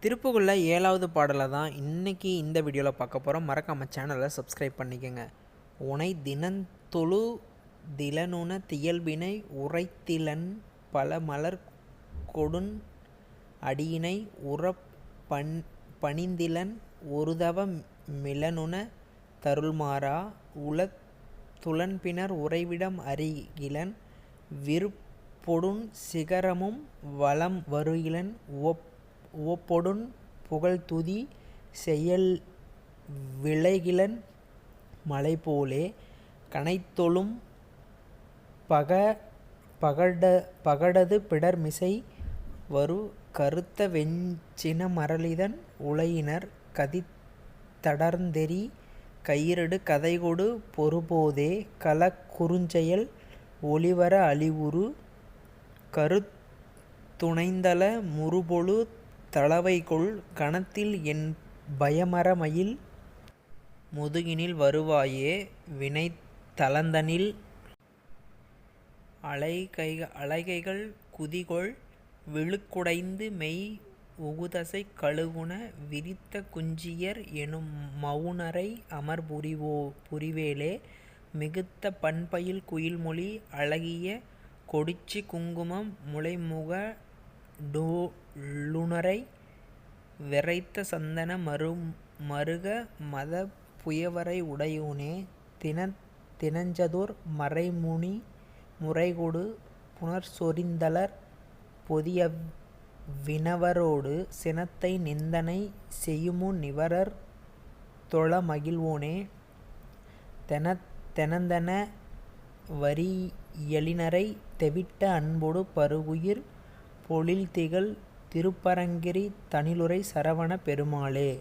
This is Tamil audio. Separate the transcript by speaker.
Speaker 1: திருப்புகழில் 7வது பாடலை தான் இன்றைக்கி இந்த வீடியோவில் பார்க்க போகிறோம். மறக்காம சேனலை சப்ஸ்கிரைப் பண்ணிக்கோங்க. உனை தினந்தொழு திலனுண தியல்பினை உரைத்திலன் பல மலர் கொடுன் அடியினை உறப் பணிந்திலன் ஒருதவ மிலனுண தருள்மாறா உளத் துளன்பினர் உறைவிடம் அறிகிலன் விருப்பொடுன் சிகரமும் வலம் வருகிலன் உவப்பொடுன் புகழ்துதி செயல் விளைகிலன் மலைபோலே கனைத்தொழும் பகடது பிடர்மிசை வரு கருத்த வெஞ்சின மரளிதன் உளையினர் கதித்தடர்ந்தெறி கயிறடு கதைகொடு பொறுபோதே களக்குறுஞ்செயல் ஒளிவர அழிவுறு கருத்துணைந்தல முறுபொழு தளவைகொள் கணத்தில் என் பயமற மயில் முதுகினில் வருவாயே வினைத்தளந்தனில் அலைகைகள் குதிகொள் விழுக்குடைந்து மெய் உகுதசை கழுகுண விரித்த குஞ்சியர் எனும் மவுணரை அமர் புரிவேலே மிகுத்த பண்பயில் குயில்மொழி அழகிய கொடிச்சி குங்குமம் முலைமுக டுணரை விரைத்த சந்தன மருக மத புயவரை உடையோனே தினஞ்சதுர் மறைமுனி முறைகொடு புனர்சொரிந்தலர் பொதிய வினவரோடு சினத்தை நிந்தனை செய்யுமு நிவரர் தொழ மகிழ்வோனே தெனந்தன வரியலினரை தெவிட்ட அன்பொடு பருகுயிர் பொழில்திகழ் திருப்பரங்கிரி தனிலுறை சரவண பெருமாளே.